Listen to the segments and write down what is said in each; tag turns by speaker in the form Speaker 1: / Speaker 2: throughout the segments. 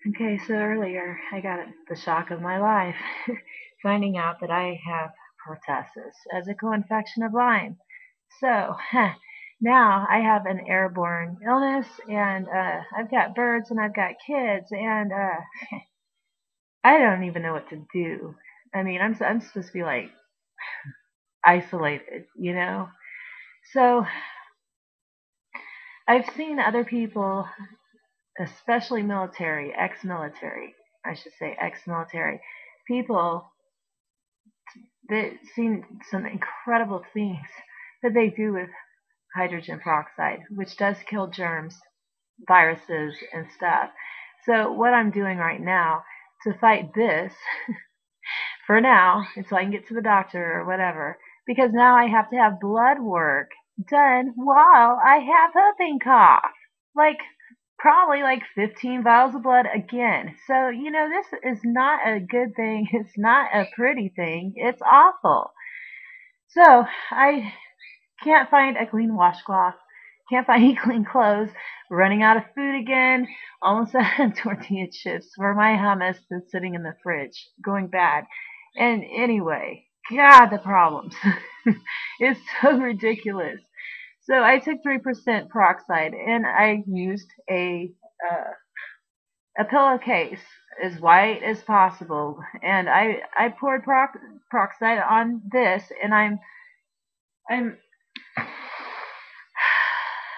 Speaker 1: Okay, so earlier I got the shock of my life finding out that I have pertussis as a co-infection of Lyme. So now I have an airborne illness, and I've got birds and I've got kids, and I don't even know what to do. I mean, I'm supposed to be like isolated, you know? So I've seen other people, especially military, ex-military, I should say ex-military people that seen some incredible things that they do with hydrogen peroxide, which does kill germs, viruses, and stuff. So what I'm doing right now to fight this for now until I can get to the doctor or whatever, because now I have to have blood work done while I have whooping cough. Like probably like 15 vials of blood again. So, this is not a good thing. It's not a pretty thing. It's awful. So, I can't find a clean washcloth. Can't find any clean clothes. Running out of food again. Almost out of tortilla chips for my hummus that's sitting in the fridge. Going bad. And anyway, God, the problems. It's so ridiculous. So I took 3% peroxide and I used a pillowcase as white as possible, and I poured peroxide on this, and I'm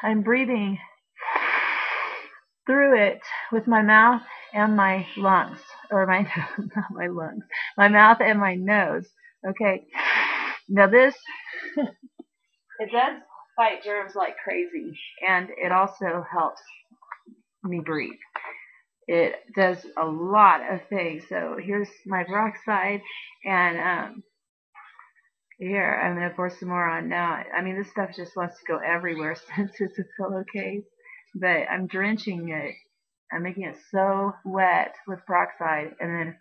Speaker 1: I'm breathing through it with my mouth and my lungs, or my not my lungs, my mouth and my nose. Okay, now this it does fight germs like crazy, and it also helps me breathe. It does a lot of things. So here's my peroxide, and here I'm gonna pour some more on now. I mean, this stuff just wants to go everywhere since it's a pillowcase, but I'm drenching it. I'm making it so wet with peroxide, and then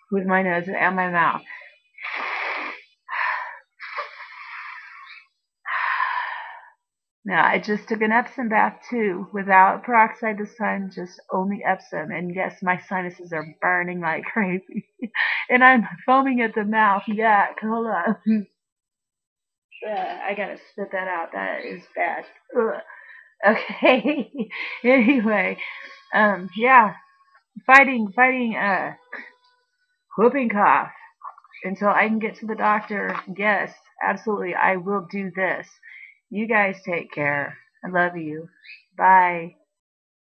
Speaker 1: with my nose and my mouth. Now, I just took an Epsom bath too, without peroxide this time, just only Epsom. And yes, my sinuses are burning like crazy. And I'm foaming at the mouth. Yeah, hold on. I gotta spit that out. That is bad. Ugh. Okay. Anyway, yeah, fighting, whooping cough until I can get to the doctor. Yes, absolutely, I will do this. You guys take care. I love you. Bye.